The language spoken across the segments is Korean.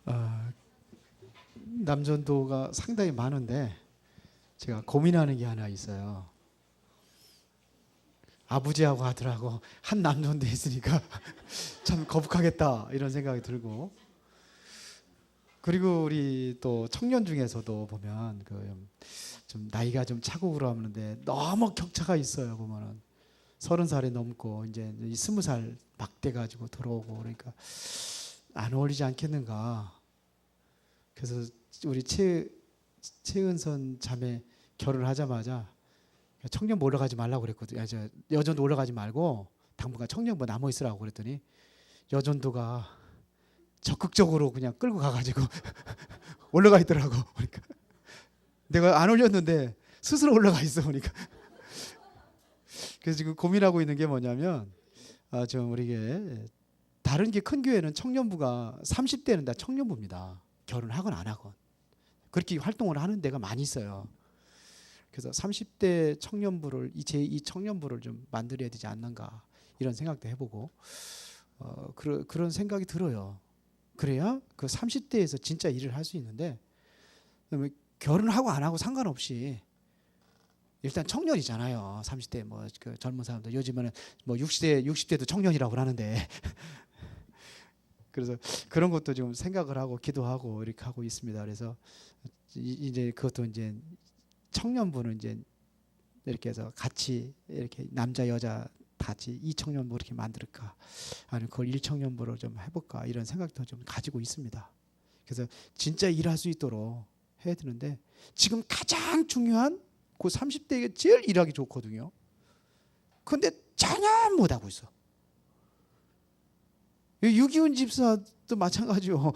어, 남전도가 상당히 많은데 제가 고민하는 게 하나 있어요. 아버지하고 아들하고 한 남전도에 있으니까 참 거북하겠다 이런 생각이 들고, 그리고 우리 또 청년 중에서도 보면 그 좀 나이가 좀 차고 그러는데 너무 격차가 있어요. 보면은 30살이 넘고 이제 20살 막 돼가지고 들어오고, 그러니까 안 어울리지 않겠는가. 그래서 우리 최은선 자매 결혼하자마자 청년부 올라가지 말라고 그랬거든요. 여전도 올라가지 말고 당분간 청년부 남아 있으라고 그랬더니 여전도가 적극적으로 그냥 끌고 가가지고 올라가 있더라고. 그러니까 내가 안 올렸는데 스스로 올라가 있어. 보니까 그래서 지금 고민하고 있는 게 뭐냐면, 좀 우리게 다른 게 큰 교회는 청년부가 30대는 다 청년부입니다. 결혼하건 안 하건 그렇게 활동을 하는 데가 많이 있어요. 그래서 30대 청년부를 제2 청년부를 좀 만들어야 되지 않는가 이런 생각도 해보고, 그런 생각이 들어요. 그래야 그 30대에서 진짜 일을 할 수 있는데, 결혼하고 안 하고 상관없이 일단 청년이잖아요. 30대 뭐 그 젊은 사람들 요즘에는 뭐 60대도 청년이라고 하는데 그래서 그런 것도 좀 생각을 하고 기도하고 이렇게 하고 있습니다. 그래서 이제 그것도 이제 청년부는 이제 이렇게 해서 같이 이렇게 남자 여자 같이 이 청년부 이렇게 만들까, 아니면 그걸 1청년부로 좀 해볼까 이런 생각도 좀 가지고 있습니다. 그래서 진짜 일할 수 있도록 해야 되는데, 지금 가장 중요한 그 30대가 제일 일하기 좋거든요. 근데 전혀 못하고 있어. 유기훈 집사도 마찬가지요.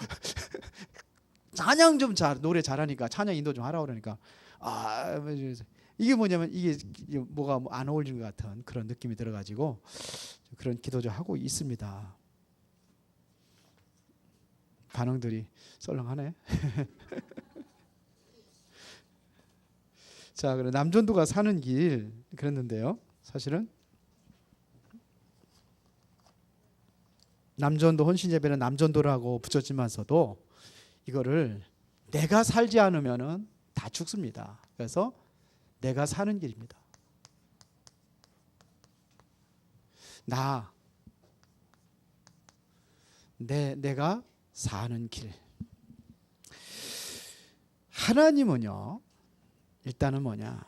찬양 좀 노래 잘하니까 찬양 인도 좀 하라 그러니까 이게 뭐냐면 이게 뭐가 안 어울리는 것 같은 그런 느낌이 들어가지고 그런 기도 좀 하고 있습니다. 반응들이 썰렁하네. 자, 그럼 남전도가 사는 길 그랬는데요. 사실은 남전도 헌신예배는 남전도라고 붙였지만서도 이거를 내가 살지 않으면은 다 죽습니다. 그래서 내가 사는 길입니다. 내가 사는 길. 하나님은요, 일단은 뭐냐,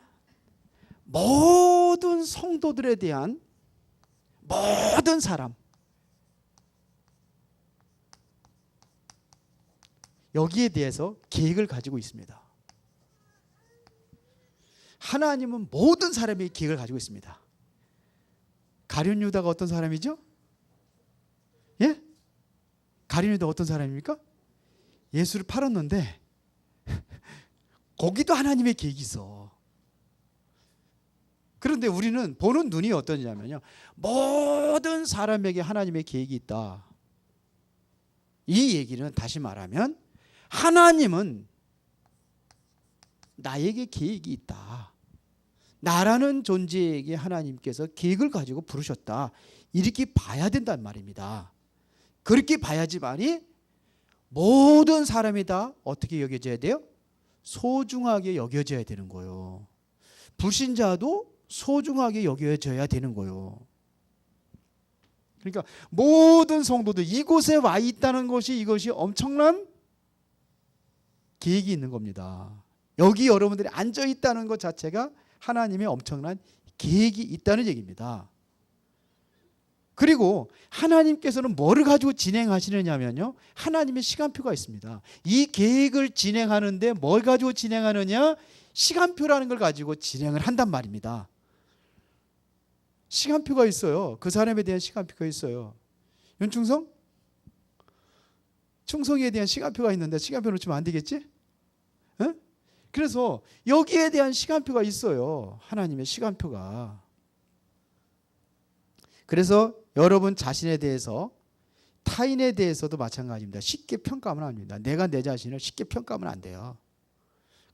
모든 성도들에 대한 모든 사람, 여기에 대해서 계획을 가지고 있습니다. 하나님은 모든 사람에게 계획을 가지고 있습니다. 가룟 유다가 어떤 사람이죠? 예? 가룟 유다가 어떤 사람입니까? 예수를 팔았는데 거기도 하나님의 계획이 있어. 그런데 우리는 보는 눈이 어떠냐면요, 모든 사람에게 하나님의 계획이 있다. 이 얘기는 다시 말하면 하나님은 나에게 계획이 있다. 나라는 존재에게 하나님께서 계획을 가지고 부르셨다. 이렇게 봐야 된단 말입니다. 그렇게 봐야지만이 모든 사람이 다 어떻게 여겨져야 돼요? 소중하게 여겨져야 되는 거예요. 불신자도 소중하게 여겨져야 되는 거예요. 그러니까 모든 성도들 이곳에 와 있다는 것이, 이것이 엄청난 계획이 있는 겁니다. 여기 여러분들이 앉아 있다는 것 자체가 하나님의 엄청난 계획이 있다는 얘기입니다. 그리고 하나님께서는 뭐를 가지고 진행하시느냐면요, 하나님의 시간표가 있습니다. 이 계획을 진행하는데 뭘 가지고 진행하느냐, 시간표라는 걸 가지고 진행을 한단 말입니다. 시간표가 있어요. 그 사람에 대한 시간표가 있어요. 윤충성? 충성에 대한 시간표가 있는데 시간표 놓치면 안 되겠지? 에? 그래서 여기에 대한 시간표가 있어요. 하나님의 시간표가. 그래서 여러분 자신에 대해서, 타인에 대해서도 마찬가지입니다. 쉽게 평가하면 안 됩니다. 내가 내 자신을 쉽게 평가하면 안 돼요.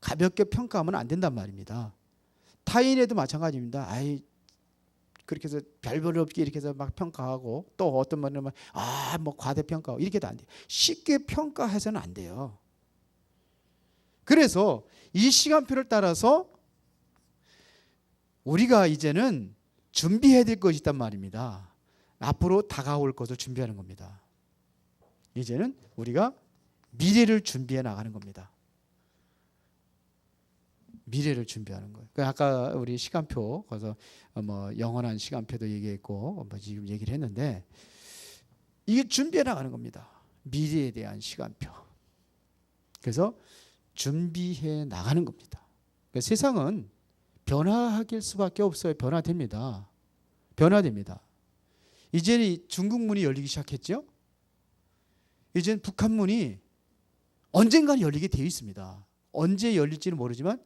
가볍게 평가하면 안 된단 말입니다. 타인에도 마찬가지입니다. 그렇게 해서 별별 없게 이렇게 해서 막 평가하고 또 어떤 분은 뭐 과대평가하고 이렇게도 안 돼요. 쉽게 평가해서는 안 돼요. 그래서 이 시간표를 따라서 우리가 이제는 준비해야 될 것이 있단 말입니다. 앞으로 다가올 것을 준비하는 겁니다. 이제는 우리가 미래를 준비해 나가는 겁니다. 미래를 준비하는 거예요. 아까 우리 시간표, 그래서 뭐 영원한 시간표도 얘기했고 뭐 지금 얘기를 했는데 이게 준비해 나가는 겁니다. 미래에 대한 시간표. 그래서 준비해 나가는 겁니다. 그러니까 세상은 변화할 수밖에 없어요. 변화됩니다. 변화됩니다. 이제 중국 문이 열리기 시작했죠. 이제 북한 문이 언젠가는 열리게 되어 있습니다. 언제 열릴지는 모르지만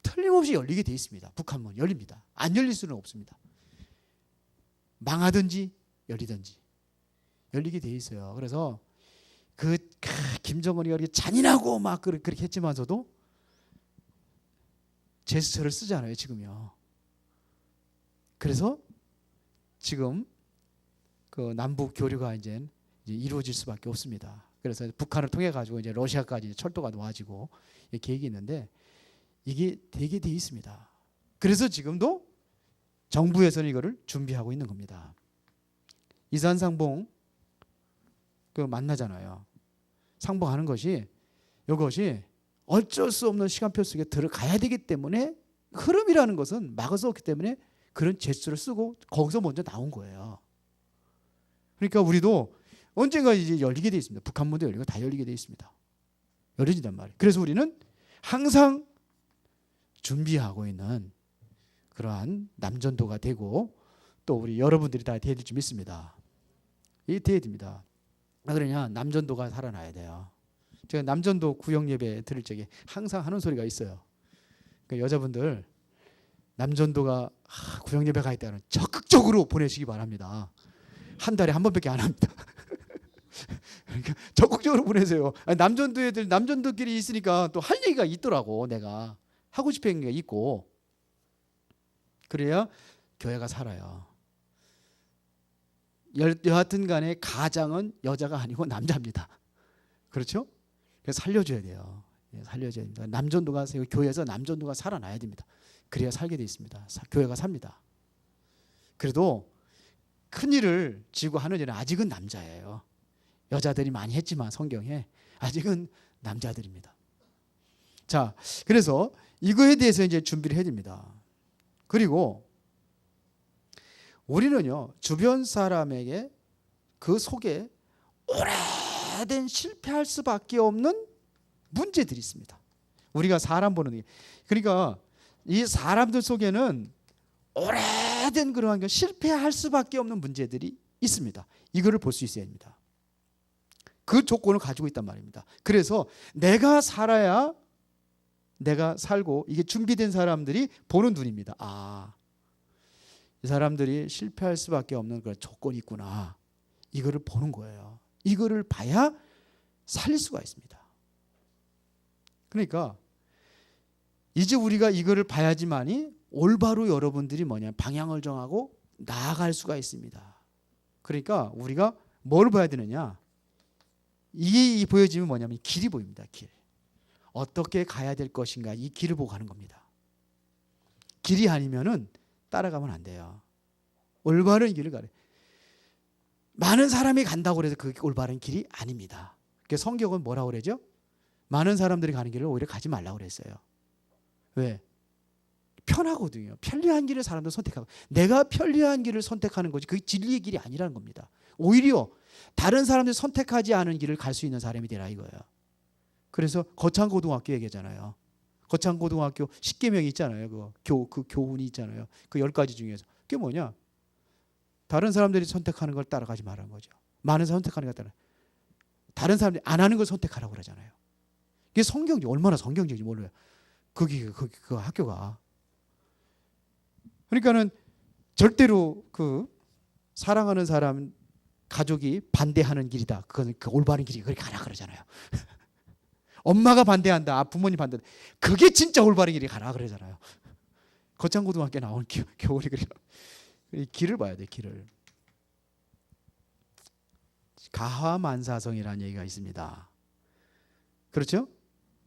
틀림없이 열리게 되어 있습니다. 북한 문 열립니다. 안 열릴 수는 없습니다. 망하든지 열리든지 열리게 되어 있어요. 그래서 김정은이 이렇게 잔인하고 막 그렇게 했지만서도 제스처를 쓰잖아요. 지금요. 그래서 지금 그 남북 교류가 이제 이루어질 수밖에 없습니다. 그래서 북한을 통해 가지고 이제 러시아까지 철도가 놓아지고 계획이 있는데 이게 되게 돼 있습니다. 그래서 지금도 정부에서는 이거를 준비하고 있는 겁니다. 이산상봉 그 만나잖아요. 상봉하는 것이 이것이 어쩔 수 없는 시간표 속에 들어가야 되기 때문에 흐름이라는 것은 막을 수 없기 때문에 그런 제스처를 쓰고 거기서 먼저 나온 거예요. 그러니까 우리도 언젠가 이제 열리게 돼 있습니다. 북한문도 열리고 다 열리게 돼 있습니다. 열려진단 말이에요. 그래서 우리는 항상 준비하고 있는 그러한 남전도가 되고 또 우리 여러분들이 다 돼야 될 줄 믿습니다. 이게 돼야 됩니다. 그러냐 남전도가 살아나야 돼요. 제가 남전도 구역 예배 들을 적에 항상 하는 소리가 있어요. 그러니까 여자분들 남전도가 구역 예배 가 있다는 적극적으로 보내시기 바랍니다. 한 달에 한 번밖에 안 합니다. 그러니까 적극적으로 보내세요. 남전도 애들 남전도끼리 있으니까 또 할 얘기가 있더라고. 내가 하고 싶은 게 있고 그래야 교회가 살아요. 여하튼 간에 가장은 여자가 아니고 남자입니다. 그렇죠? 그래서 살려줘야 돼요. 살려줘야 됩니다. 남전도가 교회에서 남전도가 살아나야 됩니다. 그래야 살게 돼 있습니다. 교회가 삽니다. 그래도 큰 일을 지고 하는 일은 아직은 남자예요. 여자들이 많이 했지만 성경에 아직은 남자들입니다. 자, 그래서 이거에 대해서 이제 준비를 해야 됩니다. 그리고 우리는요 주변 사람에게 그 속에 오래된 실패할 수밖에 없는 문제들이 있습니다. 우리가 사람 보는 게 그러니까 이 사람들 속에는 오래된 그러한 실패할 수밖에 없는 문제들이 있습니다. 이거를 볼 수 있어야 합니다. 그 조건을 가지고 있단 말입니다. 그래서 내가 살아야 내가 살고 이게 준비된 사람들이 보는 눈입니다. 이 사람들이 실패할 수밖에 없는 그런 조건이 있구나. 이거를 보는 거예요. 이거를 봐야 살릴 수가 있습니다. 그러니까 이제 우리가 이거를 봐야지만이 올바로 여러분들이 방향을 정하고 나아갈 수가 있습니다. 그러니까 우리가 뭘 봐야 되느냐? 이게 보여지면 뭐냐면 길이 보입니다. 길. 어떻게 가야 될 것인가 이 길을 보고 가는 겁니다. 길이 아니면은 따라가면 안 돼요. 올바른 길을 가래. 많은 사람이 간다고 해서 그게 올바른 길이 아닙니다. 그래서 성경은 뭐라고 그러죠? 많은 사람들이 가는 길을 오히려 가지 말라고 그랬어요. 왜? 편하거든요. 편리한 길을 사람들 선택하고 내가 편리한 길을 선택하는 거지 그게 진리의 길이 아니라는 겁니다. 오히려 다른 사람들이 선택하지 않은 길을 갈 수 있는 사람이 되라 이거예요. 그래서 거창고등학교 얘기잖아요. 거창고등학교 10계명이 있잖아요. 그 교훈이 있잖아요. 그 10가지 중에서. 그게 뭐냐? 다른 사람들이 선택하는 걸 따라가지 말라는 거죠. 많은 사람 선택하는 걸 따라. 다른 사람들이 안 하는 걸 선택하라고 그러잖아요. 이게 성경이 얼마나 성경적인지 몰라요. 그 학교가. 그러니까는 절대로 그 사랑하는 사람 가족이 반대하는 길이다. 그건 그 올바른 길이 그렇게 가라 그러잖아요. 엄마가 반대한다. 부모님 반대한다. 그게 진짜 올바른 길이 가라 그러잖아요. 거창고등학교 나온 교훈이 그래요. 이 길을 봐야 돼. 길을. 가화만사성이라는 얘기가 있습니다. 그렇죠?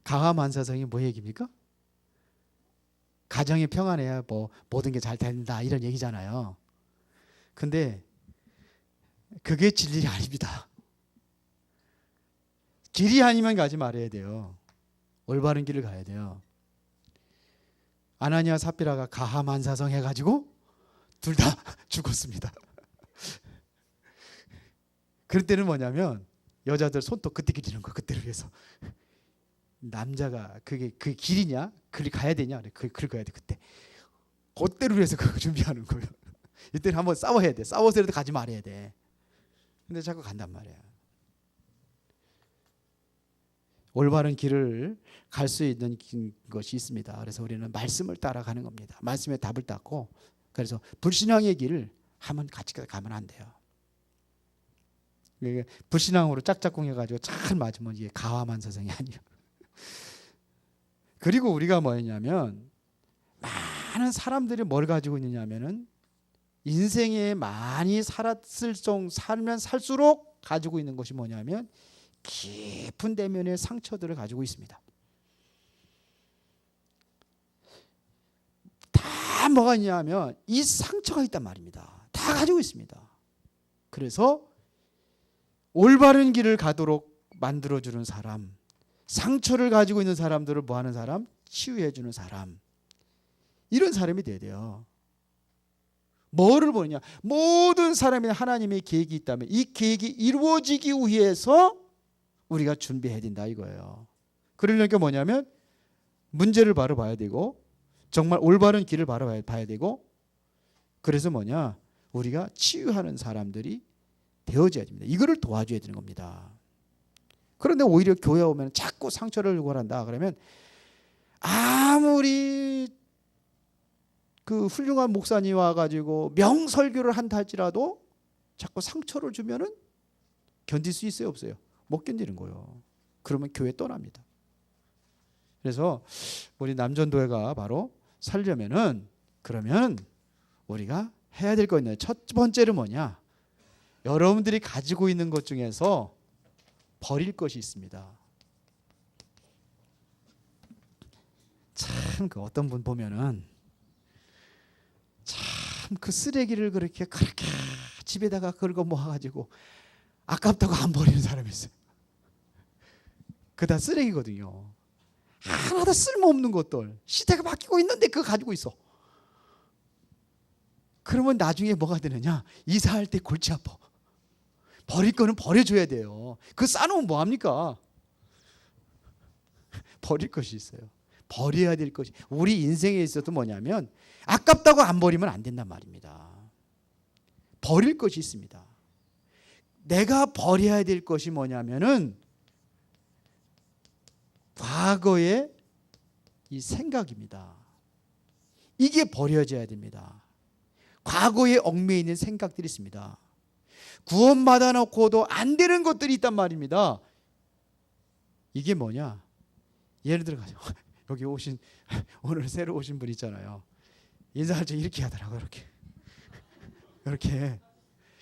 가화만사성이 뭐 얘기입니까? 가정이 평안해야 뭐 모든 게 잘 된다 이런 얘기잖아요. 근데 그게 진리 아닙니다. 길이 아니면 가지 말아야 돼요. 올바른 길을 가야 돼요. 아나니아 삽비라가 가하만사성 해가지고 둘 다 죽었습니다. 그럴 때는 뭐냐면 여자들 손톱 그때 기리는 거야. 그때를 위해서. 남자가 그게 길이냐? 그리 가야 되냐? 그걸 가야 돼. 그때를 위해서 그거 준비하는 거예요. 이때는 한번 싸워야 돼. 싸워서라도 가지 말아야 돼. 근데 자꾸 간단 말이야. 올바른 길을 갈 수 있는 것이 있습니다. 그래서 우리는 말씀을 따라가는 겁니다. 말씀에 답을 닦고, 그래서 불신앙의 길을 한번 같이 가면 안 돼요. 불신앙으로 짝짝꿍해가지고 잘 맞으면 이게 가화만사성이 아니에요. 그리고 우리가 뭐였냐면 많은 사람들이 뭘 가지고 있느냐면은 인생에 많이 살면 살수록 가지고 있는 것이 뭐냐면 깊은 내면의 상처들을 가지고 있습니다. 다 뭐가 있냐면 이 상처가 있단 말입니다. 다 가지고 있습니다. 그래서 올바른 길을 가도록 만들어주는 사람, 상처를 가지고 있는 사람들을 뭐하는 사람? 치유해주는 사람. 이런 사람이 돼야 돼요. 뭐를 보느냐? 모든 사람이 하나님의 계획이 있다면 이 계획이 이루어지기 위해서 우리가 준비해야 된다 이거예요. 그러려니까 뭐냐면 문제를 바로 봐야 되고 정말 올바른 길을 바로 봐야 되고, 그래서 뭐냐? 우리가 치유하는 사람들이 되어져야 됩니다. 이거를 도와줘야 되는 겁니다. 그런데 오히려 교회 오면 자꾸 상처를 유발한다 그러면 아무리 그 훌륭한 목사님 와가지고 명설교를 한다 할지라도 자꾸 상처를 주면은 견딜 수 있어요, 없어요? 못 견디는 거예요. 그러면 교회 떠납니다. 그래서 우리 남전도회가 바로 살려면은 그러면 우리가 해야 될 거 있나요? 첫 번째는 뭐냐? 여러분들이 가지고 있는 것 중에서 버릴 것이 있습니다. 참 그 어떤 분 보면은 참 그 쓰레기를 그렇게 집에다가 긁어 모아가지고 아깝다고 안 버리는 사람이 있어요. 그다 쓰레기거든요. 하나도 쓸모없는 것들. 시대가 바뀌고 있는데 그거 가지고 있어. 그러면 나중에 뭐가 되느냐? 이사할 때 골치 아파. 버릴 거는 버려줘야 돼요. 그거 싸놓으면 뭐합니까? 버릴 것이 있어요. 버려야 될 것이. 우리 인생에 있어도 뭐냐면 아깝다고 안 버리면 안 된단 말입니다. 버릴 것이 있습니다. 내가 버려야 될 것이 뭐냐면은 과거의 이 생각입니다. 이게 버려져야 됩니다. 과거에 얽매여 있는 생각들이 있습니다. 구원받아 놓고도 안 되는 것들이 있단 말입니다. 이게 뭐냐? 예를 들어 가지고 여기 오신 오늘 새로 오신 분 있잖아요. 인사할 때 이렇게 하더라고. 이렇게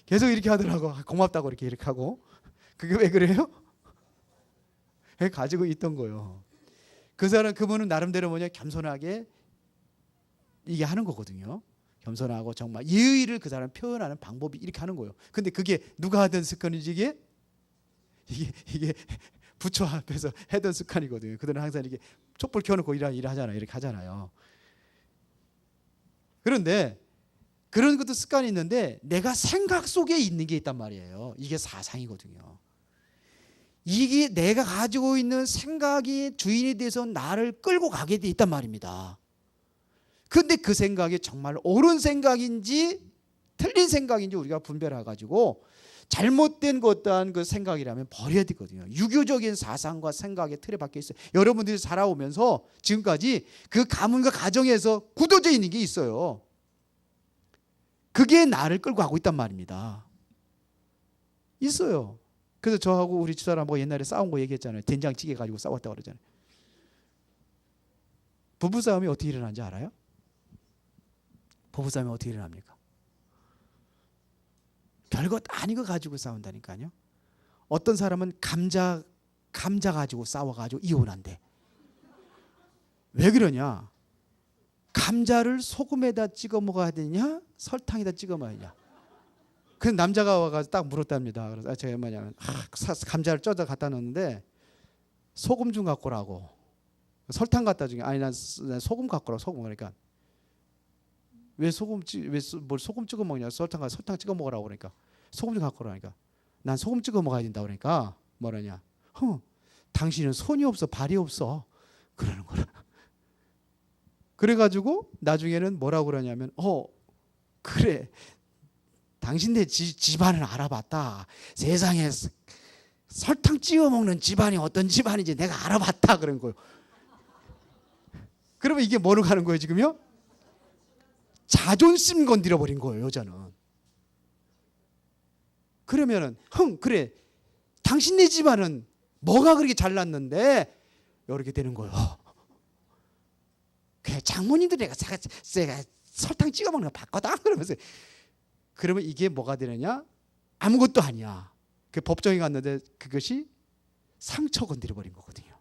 계속 이렇게 하더라고. 고맙다고 이렇게 하고. 그게 왜 그래요? 가지고 있던 거예요. 그분은 나름대로 뭐냐? 겸손하게 이게 하는 거거든요. 겸손하고 정말 예의를 그 사람 표현하는 방법이 이렇게 하는 거예요. 근데 그게 누가 하던 습관이지 이게 부처 앞에서 하던 습관이거든요. 그들은 항상 이렇게 촛불 켜놓고 일하잖아요. 이렇게 하잖아요. 그런데 그런 것도 습관이 있는데 내가 생각 속에 있는 게 있단 말이에요. 이게 사상이거든요. 이게 내가 가지고 있는 생각이 주인이 돼서 나를 끌고 가게 돼 있단 말입니다. 근데 그 생각이 정말 옳은 생각인지 틀린 생각인지 우리가 분별해가지고 잘못된 어떠한 그 생각이라면 버려야 되거든요. 유교적인 사상과 생각의 틀에 박혀 있어요. 여러분들이 살아오면서 지금까지 그 가문과 가정에서 굳어져 있는 게 있어요. 그게 나를 끌고 가고 있단 말입니다. 있어요. 그래서 저하고 우리 집사람하고 옛날에 싸운 거 얘기했잖아요. 된장찌개 가지고 싸웠다고 그러잖아요. 부부싸움이 어떻게 일어나는지 알아요? 부부싸움이 어떻게 일어납니까? 별것 아닌 거 가지고 싸운다니까요. 어떤 사람은 감자 가지고 싸워가지고 이혼한대. 왜 그러냐? 감자를 소금에다 찍어 먹어야 되냐? 설탕에다 찍어 먹어야 되냐? 그 남자가 와가지고 딱 물었답니다. 그래서 제가 뭐냐면 감자를 쪄서 갖다 놓는데 소금 좀 갖고 오라고. 설탕 갖다 주게. 아니 난 소금 갖고 오라고. 소금. 그러니까 왜 소금 찍어 먹냐? 설탕 찍어 먹으라고. 그러니까 소금 좀 갖고 오라니까. 난 소금 찍어 먹어야 된다. 그러니까 뭐라냐? 당신은 손이 없어 발이 없어. 그러는 거라. 그래가지고 나중에는 뭐라고 그러냐면 그래 당신네 집안을 알아봤다. 세상에 설탕 찍어 먹는 집안이 어떤 집안인지 내가 알아봤다. 그런 거예요. 그러면 이게 뭐로 가는 거예요 지금요? 자존심 건드려 버린 거예요 여자는. 그러면은 그래 당신네 집안은 뭐가 그렇게 잘났는데 이렇게 되는 거예요. 그 장모님들 내가 설탕 찍어 먹는 거 봤거든. 그러면서 그러면 이게 뭐가 되느냐? 아무것도 아니야. 그 법정에 갔는데 그것이 상처 건드려 버린 거거든요.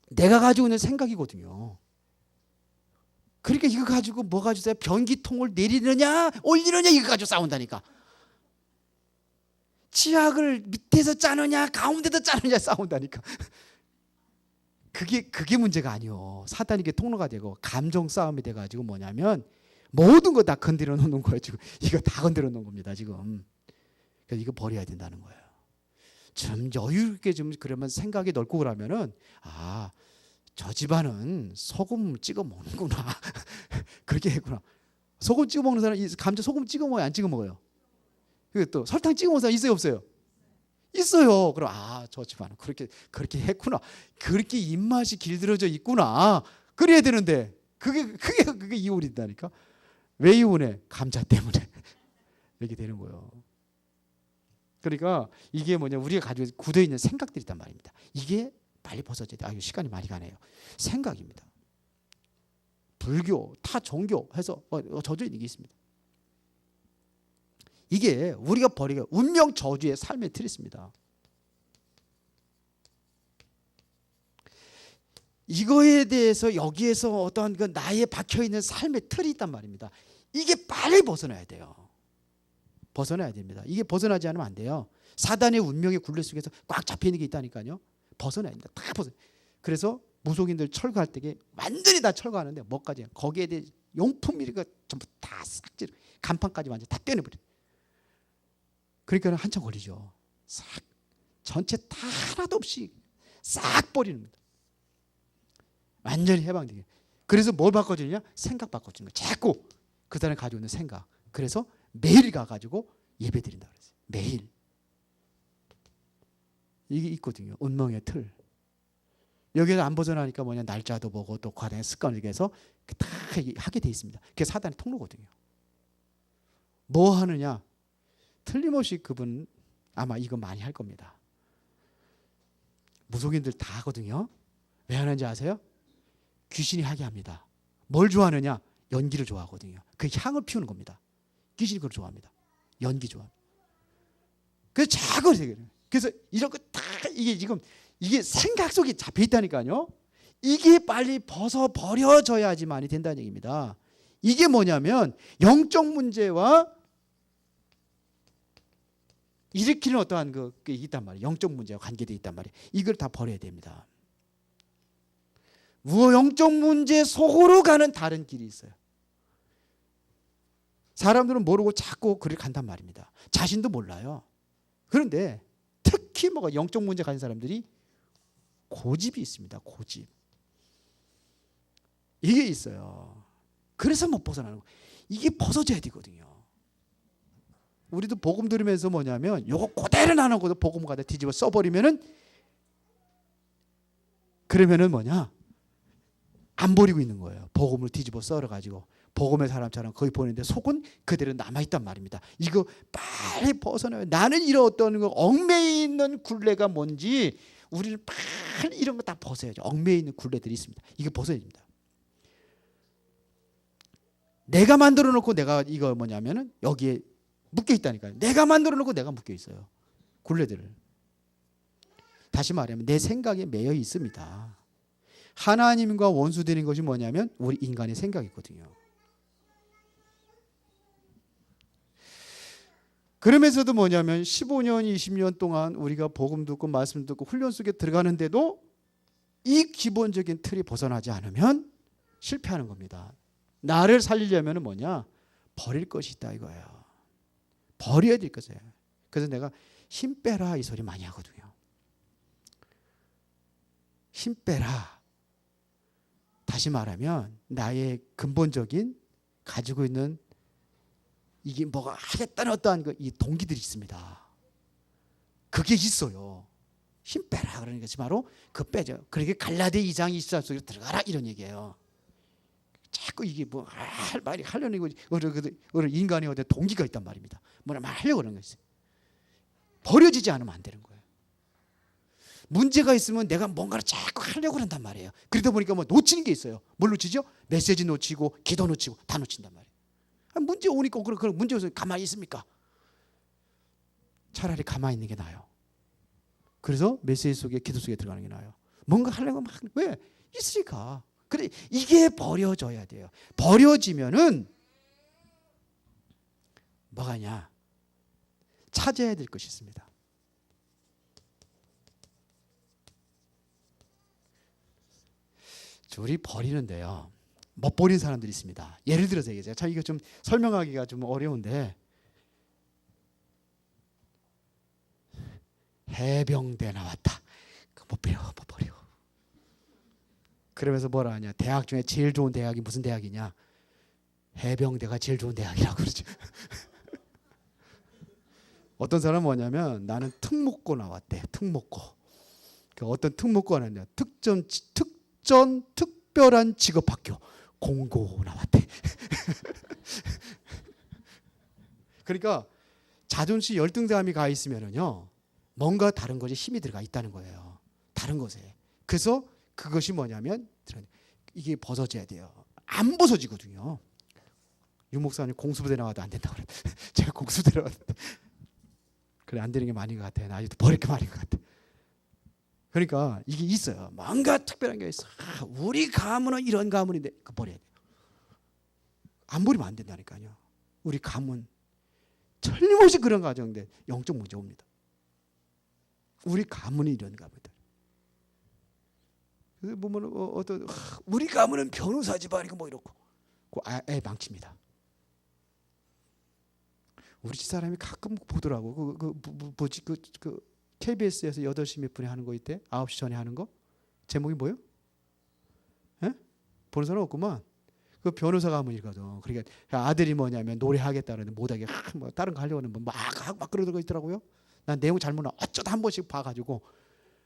내가 가지고 있는 생각이거든요. 그러니까 이거 가지고 뭐 가지고 변기통을 내리느냐 올리느냐 이거 가지고 싸운다니까. 치약을 밑에서 짜느냐 가운데서 짜느냐 싸운다니까. 그게 문제가 아니요. 사단이 게 통로가 되고 감정 싸움이 돼가지고 뭐냐면 모든 거 다 건드려 놓는 거예요. 지금 이거 다 건드려 놓은 겁니다. 지금. 그래서 이거 버려야 된다는 거예요. 좀 여유 있게 좀 그러면 생각이 넓고 그러면은 저 집안은 소금 찍어 먹는구나. 그렇게 했구나. 소금 찍어 먹는 사람 감자 소금 찍어 먹어요? 안 찍어 먹어요? 그리고 또 설탕 찍어 먹는 사람 있어요? 없어요? 있어요. 그럼 저 집안은 그렇게 했구나. 그렇게 입맛이 길들여져 있구나. 그래야 되는데 그게 이혼이다니까. 왜 이혼해? 감자 때문에. 이렇게 되는 거예요. 그러니까 이게 뭐냐 우리가 가지고 굳어 있는 생각들이 있단 말입니다. 이게 빨리 벗어져야 돼. 이거 시간이 많이 가네요. 생각입니다. 불교, 타 종교 해서 저주에 있는 게 있습니다. 이게 우리가 버리가 운명 저주의 삶의 틀이 있습니다. 이거에 대해서 여기에서 어떠한 그 나에 박혀있는 삶의 틀이 있단 말입니다. 이게 빨리 벗어나야 돼요. 벗어나야 됩니다. 이게 벗어나지 않으면 안 돼요. 사단의 운명의 굴레 속에서 꽉 잡혀있는 게 있다니까요. 벗어나야 됩니다. 다 벗어나요. 그래서 무속인들 철거할 때 완전히 다 철거하는데 뭐까지 거기에 대해 용품이가 전부 다 싹질 간판까지 완전 다 떼내버려요. 그러니까 한참 걸리죠. 싹 전체 다 하나도 없이 싹 버리는 겁니다. 완전히 해방되게. 그래서 뭘 바꿔주느냐? 생각 바꿔주는 거예요. 자꾸 그 사람이 가지고 있는 생각. 그래서 매일 가가지고 예배 드린다 그랬어요. 매일. 이게 있거든요. 운명의 틀. 여기에서 안 벗어나니까 뭐냐 날짜도 보고 또 과정의 습관을 해서 다 하게 돼 있습니다. 그게 사단의 통로거든요. 뭐 하느냐? 틀림없이 그분 아마 이거 많이 할 겁니다. 무속인들 다 하거든요. 왜 하는지 아세요? 귀신이 하게 합니다. 뭘 좋아하느냐? 연기를 좋아하거든요. 그 향을 피우는 겁니다. 귀신이 그걸 좋아합니다. 연기 좋아합니다. 그래서 자꾸 그래서 이런 거 다 이게 지금 이게 생각 속에 잡혀 있다니까요. 이게 빨리 벗어버려져야지만이 된다는 얘기입니다. 이게 뭐냐면 영적 문제와 일으키는 어떠한 게 있단 말이에요. 영적 문제와 관계되어 있단 말이에요. 이걸 다 버려야 됩니다. 영적 문제 속으로 가는 다른 길이 있어요. 사람들은 모르고 자꾸 그를 간단 말입니다. 자신도 몰라요. 그런데 특히 영적 문제 가진 사람들이 고집이 있습니다. 고집. 이게 있어요. 그래서 못 벗어나는 거예요. 이게 벗어져야 되거든요. 우리도 복음 들으면서 뭐냐면 요거 그대로 안 하고 복음 갖다 뒤집어 써버리면은 그러면은 뭐냐 안 버리고 있는 거예요. 복음을 뒤집어 썰어가지고 복음의 사람처럼 거의 보는데 속은 그대로 남아있단 말입니다. 이거 빨리 벗어나요. 나는 이런 어떤 얽매여 있는 굴레가 뭔지 우리는 빨리 이런 거 다 벗어야죠. 얽매여 있는 굴레들이 있습니다. 이거 벗어야 됩니다. 내가 만들어 놓고 내가 이거 뭐냐면은 여기에 묶여 있다니까요. 내가 만들어 놓고 내가 묶여 있어요. 굴레들을. 다시 말하면 내 생각에 매여 있습니다. 하나님과 원수되는 것이 뭐냐면 우리 인간의 생각이거든요. 그러면서도 뭐냐면 15년, 20년 동안 우리가 복음 듣고 말씀 듣고 훈련 속에 들어가는데도 이 기본적인 틀이 벗어나지 않으면 실패하는 겁니다. 나를 살리려면 뭐냐? 버릴 것이 있다 이거예요. 버려야 될 것이에요. 그래서 내가 힘 빼라 이 소리 많이 하거든요. 힘 빼라. 다시 말하면 나의 근본적인 가지고 있는 이게 뭐가 하겠다는 어떠한 이 동기들이 있습니다. 그게 있어요. 힘 빼라 그러는 것이 바로 그 빼죠. 그러게 갈라디 2장 24절 속에 들어가라 이런 얘기예요. 자꾸 이게 뭐 할 말이 하려는 거지. 인간의 어떤 동기가 있단 말입니다. 뭐라 말하려고 그러는 거지. 버려지지 않으면 안 되는 거예요. 문제가 있으면 내가 뭔가를 자꾸 하려고 그런단 말이에요. 그러다 보니까 뭐 놓치는 게 있어요. 뭘 놓치죠? 메시지 놓치고 기도 놓치고 다 놓친단 말이에요. 문제 오니까 그런 문제 오서 가만히 있습니까? 차라리 가만히 있는 게 나아요. 그래서 메시지 속에 기도 속에 들어가는 게 나아요. 뭔가 하려고 막 왜? 있으니까. 그래 이게 버려져야 돼요. 버려지면은 뭐가냐? 찾아야 될 것이 있습니다. 우리 버리는데요. 못 버린 사람들이 있습니다. 예를 들어서 얘기해요. 참 이거 좀 설명하기가 좀 어려운데 해병대 나왔다. 못 버려. 그러면서 뭐라 하냐? 대학 중에 제일 좋은 대학이 무슨 대학이냐? 해병대가 제일 좋은 대학이라고 그러죠. 어떤 사람은 뭐냐면 나는 특목고 나왔대. 특목고. 어떤 특목고가 나왔냐? 특별한 직업학교 공고 나왔대. 그러니까 자존심 열등감이 가 있으면은요 뭔가 다른 것에 힘이 들어가 있다는 거예요. 다른 것에. 그래서 그것이 뭐냐면 이게 벗어져야 돼요. 안 벗어지거든요. 유 목사님 공수부대 나와도 안 된다고 그래. 제가 공수부대 나왔는데 그래 안 되는 게 많은 것 같아요. 아직도 버릴 게 많은 것 같아. 그러니까 이게 있어요. 뭔가 특별한 게 있어. 우리 가문은 이런 가문인데 그거 버려야 돼요. 안 버리면 안 된다니까요. 우리 가문 틀림없이 그런 가정인데 영적 문제 옵니다. 우리 가문이 이런 가문이다. 그래서 보면 어떤 우리 가문은 변호사 집안이고 뭐 이렇고 애 망칩니다. 우리 집 사람이 가끔 보더라고. 뭐지 그 KBS에서 8시 몇 분에 하는 거 있대? 9시 전에 하는 거? 제목이 뭐예요? 예? 보는 사람 없구만. 그 변호사 가문이거든. 그러니까 아들이 뭐냐면 노래하겠다는데 못하게 뭐 다른 거 하려고 하는 막 그러고 있더라고요. 난 내용 잘못 나 어쩌다 한 번씩 봐가지고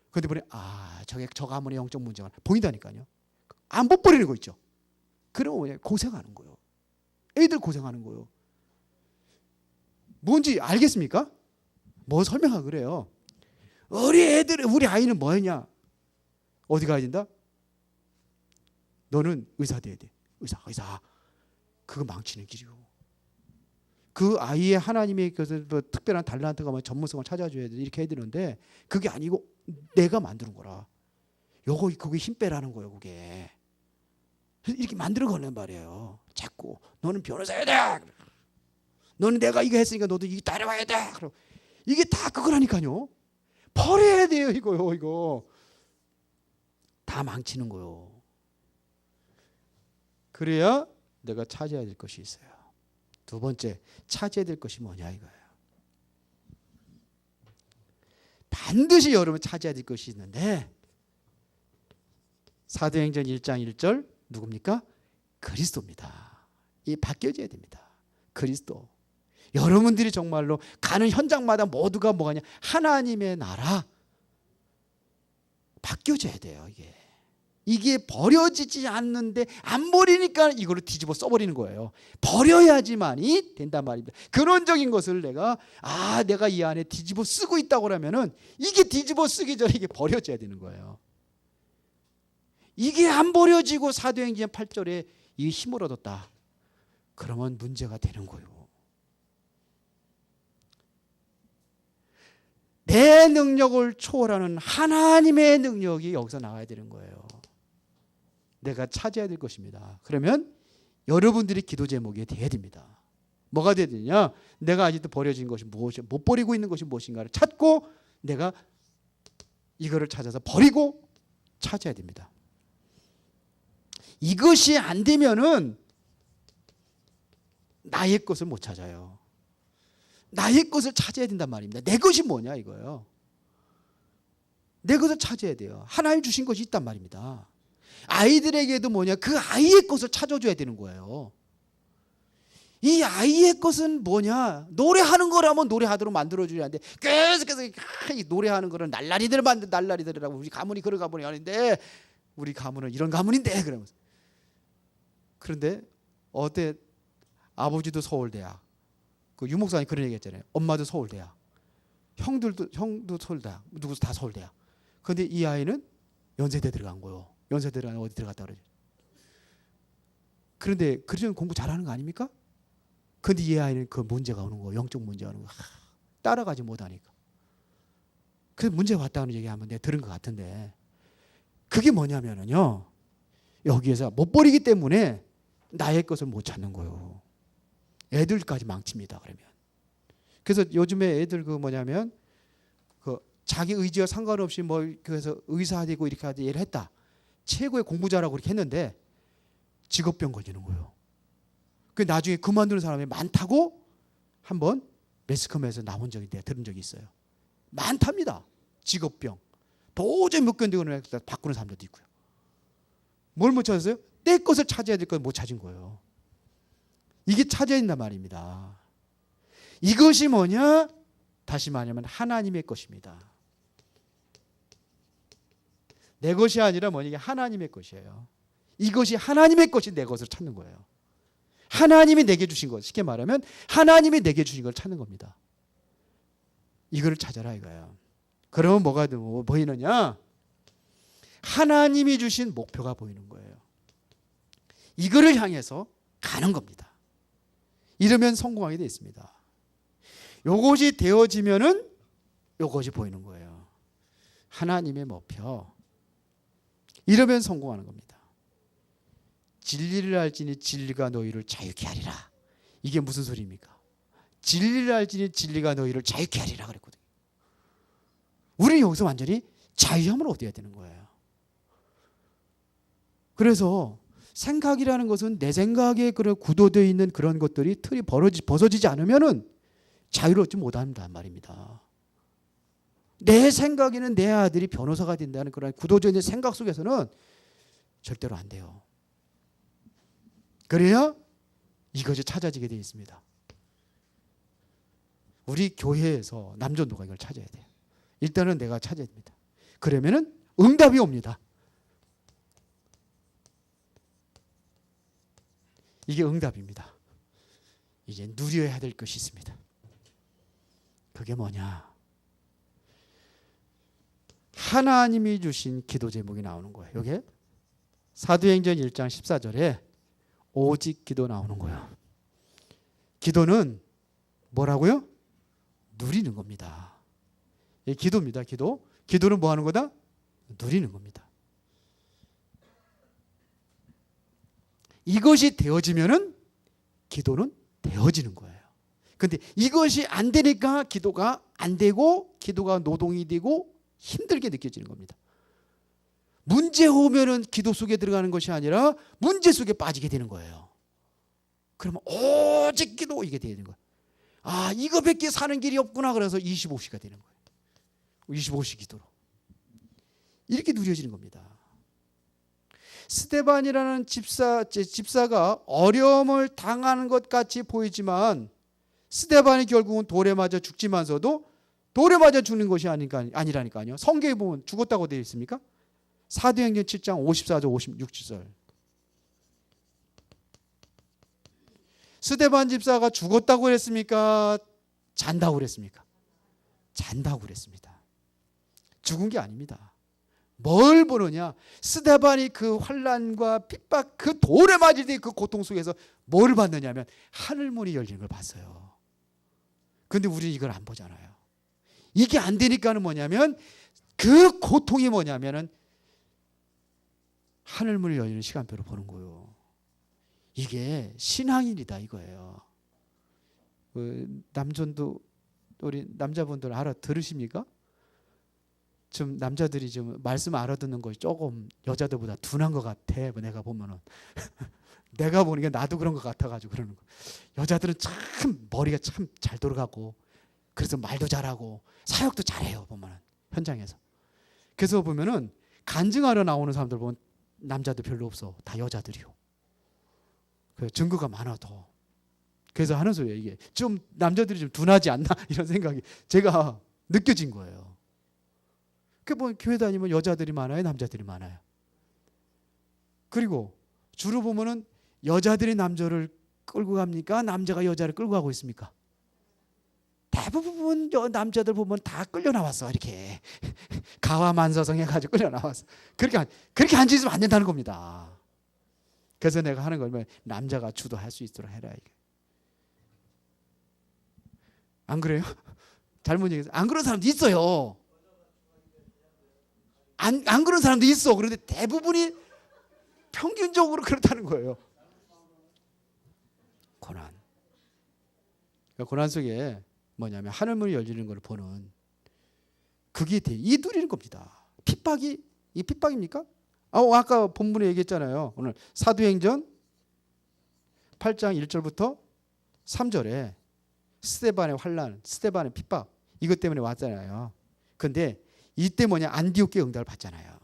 근데 보니 저게 저 가문의 영적 문제가 보인다니까요. 안 벗버리는 거 있죠. 그러면 뭐냐 고생하는 거예요. 애들 고생하는 거예요. 뭔지 알겠습니까? 뭐 설명하고 그래요. 우리 아이는 뭐였냐? 어디 가야 된다? 너는 의사 돼야 돼. 의사. 그거 망치는 길이요. 그 아이의 하나님의 뭐 특별한 달란트가 뭐 전문성을 찾아줘야 돼. 이렇게 해야 되는데 그게 아니고 내가 만드는 거라. 그게 힘 빼라는 거예요. 그게. 이렇게 만들어 가는 말이에요. 자꾸 너는 변호사야 돼. 너는 내가 이거 했으니까 너도 이거 따라와야 돼. 이게 다 그거라니까요. 버려야 돼요. 이거. 다 망치는 거요. 그래야 내가 찾아야 될 것이 있어요. 두 번째, 찾아야 될 것이 뭐냐 이거예요. 반드시 여러분 찾아야 될 것이 있는데 사도행전 1장 1절 누굽니까? 그리스도입니다. 이 바뀌어져야 됩니다. 그리스도. 여러분들이 정말로 가는 현장마다 모두가 뭐가냐? 하나님의 나라 바뀌어져야 돼요. 이게 버려지지 않는데 안 버리니까 이거를 뒤집어 써버리는 거예요. 버려야지만이 된단 말입니다. 근원적인 것을 내가 이 안에 뒤집어 쓰고 있다고 하면은 이게 뒤집어 쓰기 전에 이게 버려져야 되는 거예요. 이게 안 버려지고 사도행전 8절에 이 힘을 얻었다. 그러면 문제가 되는 거예요. 대능력을 초월하는 하나님의 능력이 여기서 나와야 되는 거예요. 내가 찾아야 될 것입니다. 그러면 여러분들이 기도 제목이 돼야 됩니다. 뭐가 돼야 되냐? 내가 아직도 버려진 것이 무엇이, 못 버리고 있는 것이 무엇인가를 찾고 내가 이거를 찾아서 버리고 찾아야 됩니다. 이것이 안 되면은 나의 것을 못 찾아요. 나의 것을 찾아야 된단 말입니다. 내 것이 뭐냐 이거예요. 내 것을 찾아야 돼요. 하나님 주신 것이 있단 말입니다. 아이들에게도 뭐냐, 그 아이의 것을 찾아줘야 되는 거예요. 이 아이의 것은 뭐냐, 노래하는 거라면 노래하도록 만들어줘야 하는데 계속해서 노래하는 거를 날라리들이라고 우리 가문이 그런 가문이 아닌데 우리 가문은 이런 가문인데 그러면서. 그런데 어때, 아버지도 서울대학, 그 유목사님 그런 얘기 했잖아요. 엄마도 서울대학, 형도 서울대학, 누구도 다 서울대학. 그런데 이 아이는 연세대 들어간 거예요. 연세대 들어가면 어디 들어갔다 그러죠. 그런데 그러면 공부 잘하는 거 아닙니까? 그런데 이 아이는 그 문제가 오는 거예요. 영적 문제가 오는 거예요. 따라가지 못하니까. 그래서 문제 왔다는 얘기하면 내가 들은 것 같은데, 그게 뭐냐면요, 여기에서 못 버리기 때문에 나의 것을 못 찾는 거예요. 애들까지 망칩니다. 그러면. 그래서 요즘에 애들 그 뭐냐면 그 자기 의지와 상관없이 뭐 그래서 의사 되고 이렇게 하지 얘를 했다. 최고의 공부 잘하고 그렇게 했는데 직업병 걸리는 거예요. 그 나중에 그만두는 사람이 많다고 한번 매스컴에서 나온 적이 들은 적이 있어요. 많답니다. 직업병. 도저히 못 견디고 바꾸는 사람들도 있고요. 뭘 못 찾았어요? 내 것을 찾아야 될 걸 못 찾은 거예요. 이게 찾아야 된단 말입니다. 이것이 뭐냐? 다시 말하면 하나님의 것입니다. 내 것이 아니라 뭐냐? 하나님의 것이에요. 이것이 하나님의 것이 내 것을 찾는 거예요. 하나님이 내게 주신 것, 쉽게 말하면 하나님이 내게 주신 걸 찾는 겁니다. 이거를 찾아라 이거예요. 그러면 뭐가 보이느냐? 하나님이 주신 목표가 보이는 거예요. 이거를 향해서 가는 겁니다. 이러면 성공하게 되어 있습니다. 요것이 되어지면은 요것이 보이는 거예요. 하나님의 목표. 이러면 성공하는 겁니다. 진리를 알지니 진리가 너희를 자유케 하리라. 이게 무슨 소리입니까? 진리를 알지니 진리가 너희를 자유케 하리라 그랬거든요. 우리는 여기서 완전히 자유함을 얻어야 되는 거예요. 그래서 생각이라는 것은 내 생각에 그런 굳어져 있는 그런 것들이 틀이 벗어지지 않으면은 자유를 얻지 못한단 말입니다. 내 생각에는 내 아들이 변호사가 된다는 그런 굳어져 있는 생각 속에서는 절대로 안 돼요. 그래야 이것이 찾아지게 되어 있습니다. 우리 교회에서 남전도가 이걸 찾아야 돼요. 일단은 내가 찾아야 됩니다. 그러면은 응답이 옵니다. 이게 응답입니다. 이제 누려야 될 것이 있습니다. 그게 뭐냐? 하나님이 주신 기도 제목이 나오는 거예요. 여기에 사도행전 1장 14절에 오직 기도 나오는 거예요. 기도는 뭐라고요? 누리는 겁니다. 이 기도입니다. 기도. 기도는 뭐 하는 거다? 누리는 겁니다. 이것이 되어지면은 기도는 되어지는 거예요. 그런데 이것이 안 되니까 기도가 안 되고 기도가 노동이 되고 힘들게 느껴지는 겁니다. 문제 오면은 기도 속에 들어가는 것이 아니라 문제 속에 빠지게 되는 거예요. 그러면 오직 기도 이게 되는 거예요. 아, 이거밖에 사는 길이 없구나. 그래서 25시가 되는 거예요. 25시 기도로. 이렇게 누려지는 겁니다. 스데반이라는 집사가 어려움을 당하는 것 같이 보이지만 스데반이 결국은 돌에 맞아 죽지만서도 돌에 맞아 죽는 것이 아니라니까요. 성경에 보면 죽었다고 되어 있습니까? 사도행전 7장 54절 56절. 스데반 집사가 죽었다고 그랬습니까? 잔다고 그랬습니까? 잔다고 그랬습니다. 죽은 게 아닙니다. 뭘 보느냐? 스데반이 그 환난과 핍박, 그 돌에 맞을 때 그 고통 속에서 뭘 봤느냐면 하늘문이 열리는 걸 봤어요. 그런데 우리는 이걸 안 보잖아요. 이게 안 되니까는 뭐냐면 그 고통이 뭐냐면은 하늘문을 열리는 시간표를 보는 거예요. 이게 신앙인이다 이거예요. 남전도 우리 남자분들 알아들으십니까? 좀 남자들이 좀 말씀 알아듣는 것이 조금 여자들보다 둔한 것 같아. 내가 보면은 내가 보는 게 나도 그런 것 같아가지고 그러는 거. 여자들은 참 머리가 참 잘 돌아가고 그래서 말도 잘하고 사역도 잘해요 보면은 현장에서. 그래서 보면은 간증하러 나오는 사람들 보면 남자도 별로 없어. 다 여자들이요. 그 증거가 많아 더. 그래서 하는 소리예요. 이게 좀 남자들이 좀 둔하지 않나 이런 생각이 제가 느껴진 거예요. 그 뭐 교회 다니면 여자들이 많아요, 남자들이 많아요. 그리고 주로 보면은 여자들이 남자를 끌고 갑니까? 남자가 여자를 끌고 가고 있습니까? 대부분 남자들 보면 다 끌려 나왔어 이렇게 가와만사성 해가지고 끌려 나왔어. 그렇게 앉아 있으면 안 된다는 겁니다. 그래서 내가 하는 걸 남자가 주도할 수 있도록 해라 이게. 안 그래요? 잘못 얘기해서 안 그런 사람도 있어요. 안 그런 사람도 있어. 그런데 대부분이 평균적으로 그렇다는 거예요. 고난. 고난 속에 뭐냐면 하늘문이 열리는 걸 보는 그게 이 누리는 겁니다. 핍박이 이 핍박입니까? 아까 본문에 얘기했잖아요. 오늘 사도행전 8장 1절부터 3절에 스데반의 환난, 스데반의 핍박 이것 때문에 왔잖아요. 그런데 이때 뭐냐 안디옥 교회 응답을 받잖아요.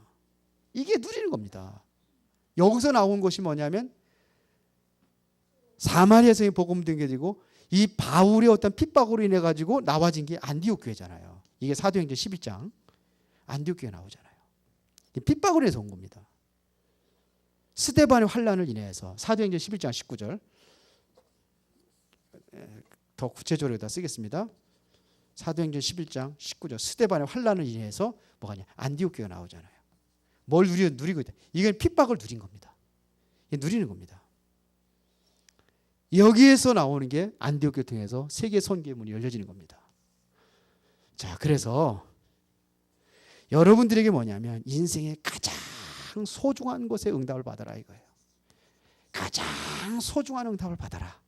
이게 누리는 겁니다. 여기서 나온 것이 뭐냐면 사마리아성이 복음 등게되고 이 바울의 어떤 핍박으로 인해 가지고 나와진 게 안디옥 교회잖아요. 이게 사도행전 11장 안디옥 교회 나오잖아요. 핍박으로 해서 온 겁니다. 스데반의 환난을 인해서 사도행전 11장 19절 더 구체적으로 다 쓰겠습니다. 사도행전 11장 19절 스데반의 환난을 인해서 뭐가냐 안디옥 교회가 나오잖아요. 뭘 누리고 있다. 이건 핍박을 누린 겁니다. 누리는 겁니다. 여기에서 나오는 게 안디옥 교회 통해서 세계 선교의 문이 열려지는 겁니다. 자, 그래서 여러분들에게 뭐냐면 인생의 가장 소중한 곳에 응답을 받아라 이거예요. 가장 소중한 응답을 받아라.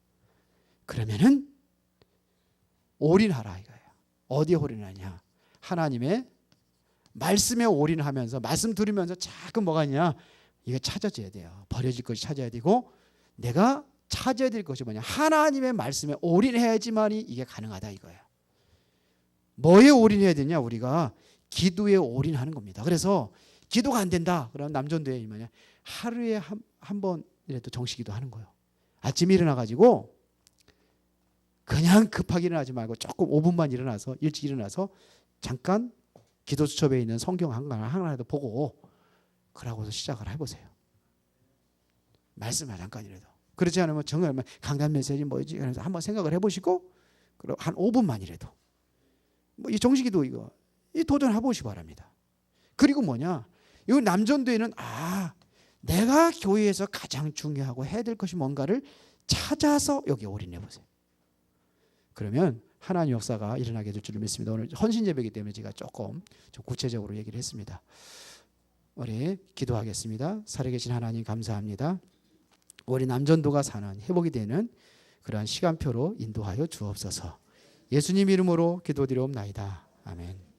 그러면은 올인하라 이거예요. 어디에 올인하냐? 하나님의 말씀에 올인하면서 말씀 들으면서 자꾸 뭐가 있냐? 이거 찾아줘야 돼요. 버려질 것이 찾아야 되고 내가 찾아야 될 것이 뭐냐? 하나님의 말씀에 올인해야지만이 이게 가능하다 이거예요. 뭐에 올인해야 되냐? 우리가 기도에 올인하는 겁니다. 그래서 기도가 안 된다. 그러면 남전도에 뭐냐? 하루에 한 번이라도 정식기도 하는 거예요. 아침에 일어나 가지고 그냥 급하게 일어나지 말고 조금 5분만 일어나서 일찍 일어나서 잠깐 기도 수첩에 있는 성경 하나라도 보고 그러고서 시작을 해보세요. 말씀을 잠깐이라도. 그렇지 않으면 정말 강단 메시지 뭐지? 그래서 한번 생각을 해보시고 그리고 한 5분만이라도 이 정식기도 이 도전해 보시기 바랍니다. 그리고 뭐냐? 이 남전도에는 내가 교회에서 가장 중요하고 해야 될 것이 뭔가를 찾아서 여기 올인해 보세요. 그러면 하나님 역사가 일어나게 될 줄 믿습니다. 오늘 헌신 예배이기 때문에 제가 조금 좀 구체적으로 얘기를 했습니다. 우리 기도하겠습니다. 살아계신 하나님 감사합니다. 우리 남전도가 사는 회복이 되는 그러한 시간표로 인도하여 주옵소서. 예수님 이름으로 기도드리옵나이다. 아멘.